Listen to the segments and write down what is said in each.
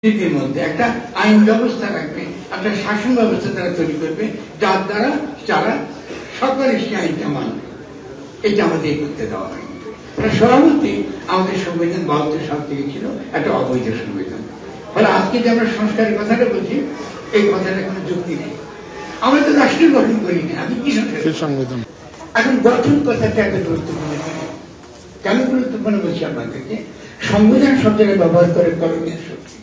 নীতির মধ্যে একটা আইন ব্যবস্থা রাখবে, একটা শাসন ব্যবস্থা তারা তৈরি করবে, যার দ্বারা যারা সকলে সে আইনটা মানবে। এটা আমাদের করতে দেওয়া হয়নি। সভাপতি আমাদের সংবিধান 72 সাল থেকে ছিল একটা অবৈধ সংবিধান। ফলে আজকে যে আমরা সংস্কারের কথাটা বলছি, এই কথাটা কোনো যুক্তি নেই। আমরা তো রাষ্ট্র গঠন করিনি, আমি কি সংবিধান এখন গঠন কথাটা একটা গুরুত্বপূর্ণ। কেন গুরুত্বপূর্ণ বলছি আপনাদেরকে? সংবিধান শব্দটা ব্যবহার করে করণীয় শক্তি।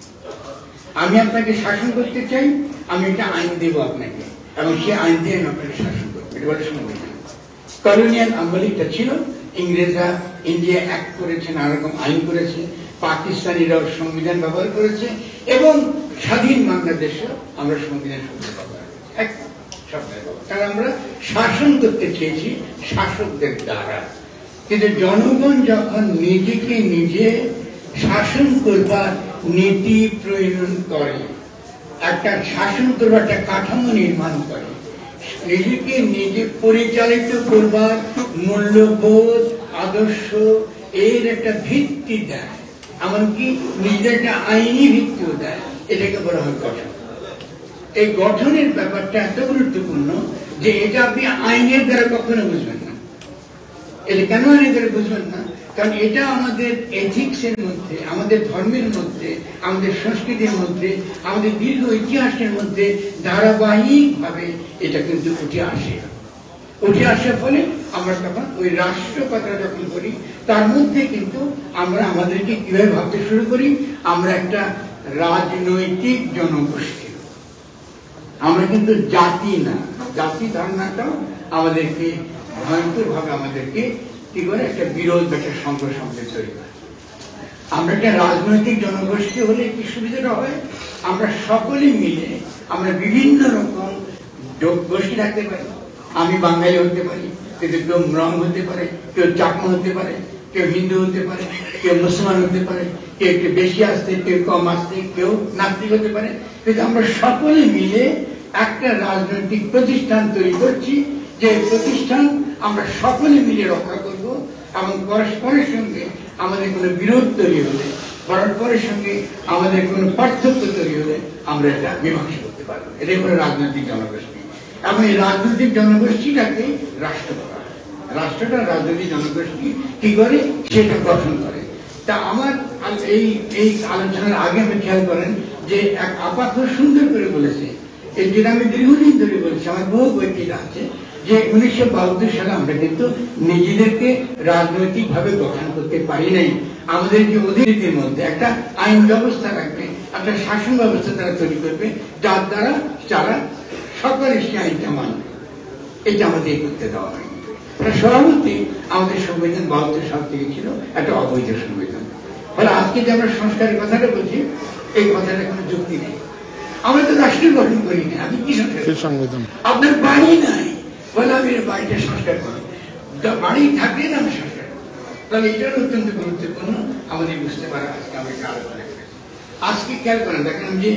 আমি আপনাকে শাসন করতে চাই, আমি একটা আইন দেব আপনাকে, এবং সে আইন দিয়ে আমি আপনাকে শাসন করবো। এটা বলে সংবিধান। কলোনিয়াল আমলে এটা ছিল। ইংরেজরা ইন্ডিয়া অ্যাক্ট করেছে, নানা রকম আইন করেছে, পাকিস্তানিরাও সংবিধান ব্যবহার করেছে, এবং স্বাধীন বাংলাদেশে আমরা সংবিধান শব্দ ব্যবহার করেছি। কারণ আমরা শাসন করতে চেয়েছি শাসকদের দ্বারা। কিন্তু জনগণ যখন নিজেকে নিজে শাসন করবার নীতি প্রয়োজন করে, একটা শাসন করবার একটা কাঠামো নির্মাণ করে, নিজেকে নিজে পরিচালিত করবার মূল্যবোধ আদর্শ এর একটা ভিত্তি দেয়, এমনকি নিজের একটা আইনি ভিত্তিও দেয়, এটাকে বলা হয় গঠন। এই গঠনের ব্যাপারটা এত গুরুত্বপূর্ণ যে এটা আপনি আইনের দ্বারা কখনো বুঝবেন না। এটা কেন আইনের দ্বারা বুঝবেন না? কারণ এটা আমাদের এথিক্সের মধ্যে, আমাদের ধর্মের মধ্যে, আমাদের সংস্কৃতির মধ্যে, আমাদের দীর্ঘ ইতিহাসের মধ্যে ধারাবাহিকভাবে এটা কিন্তু উঠে আসার ফলে আমরা তখন ওই রাষ্ট্র কথা যখন করি, তার মধ্যে কিন্তু আমরা আমাদেরকে কিভাবে ভাবতে শুরু করি, আমরা একটা রাজনৈতিক জনগোষ্ঠী। আমরা কিন্তু জাতি না। জাতি ধারণাটাও আমাদেরকে ভয়ঙ্কর ভাবে আমাদেরকে কি করে একটা বিরোধ, একটা সংঘর্ষ আমাদের তৈরি করে। আমরা একটা রাজনৈতিক জনগোষ্ঠী হলে কি সুবিধাটা হয়, আমরা সকলে মিলে আমরা বিভিন্ন রকম গোষ্ঠী রাখতে পারি। আমি বাঙালি হতে পারি, কিন্তু কেউ রং হতে পারে, কেউ চাকমা হতে পারে, কেউ হিন্দু হতে পারে, কেউ মুসলমান হতে পারে, কেউ একটু বেশি আসতে, কেউ কম আসতে, কেউ নাস্তিক হতে পারে। কিন্তু আমরা সকলে মিলে একটা রাজনৈতিক প্রতিষ্ঠান তৈরি করছি, যে প্রতিষ্ঠান আমরা সকলে মিলে রক্ষা করব, এবং পরস্পরের সঙ্গে আমাদের কোনো বিরোধ তৈরি হলে, পরস্পরের সঙ্গে আমাদের কোনো পার্থক্য তৈরি হলে আমরা এটা মীমাংসা করতে পারবো। এটাই হলো রাজনৈতিক জনগোষ্ঠী। এবং এই রাজনৈতিক জনগোষ্ঠীটাকে রাষ্ট্র করা হয়। রাষ্ট্রটা রাজনৈতিক জনগোষ্ঠী কি করে সেটা গঠন করে। তা আমার এই আলোচনার আগে আপনি খেয়াল করেন যে এক আপা খুব সুন্দর করে বলেছে, এই যেটা আমি দীর্ঘদিন ধরে বলছি, আমার বহু বইটিরা আছে, যে 1972 সালে আমরা কিন্তু নিজেদেরকে রাজনৈতিক ভাবে গঠন করতে পারি নাই। আমাদের যে অধিনীতির মধ্যে একটা আইন ব্যবস্থা রাখবে, একটা শাসন ব্যবস্থা তারা তৈরি করবে, যার দ্বারা যারা সকলে সে আইনটা মানবে। এটা আমাদের করতে দেওয়া হয়নি। সভাপতি আমাদের সংবিধান 72 সাল থেকে ছিল একটা অবৈধ সংবিধান। ফলে আজকে যে আমরা সংস্কারের কথাটা বলছি, এই কথাটা কোনো যুক্তি নেই। আমরা তো রাষ্ট্র গঠন করিনি, আমি কি সংবিধান? আপনার বাড়ি নাই বলে আমি বাড়িটা সংস্কার করি, বাড়ি থাকলে না আমি সংস্কার করি। তাহলে এটার অত্যন্ত গুরুত্বপূর্ণ আমাদের বুঝতে পারা। আজকে আমরা আলোচনা করেছি। আজকে খেয়াল করেন, দেখেন যে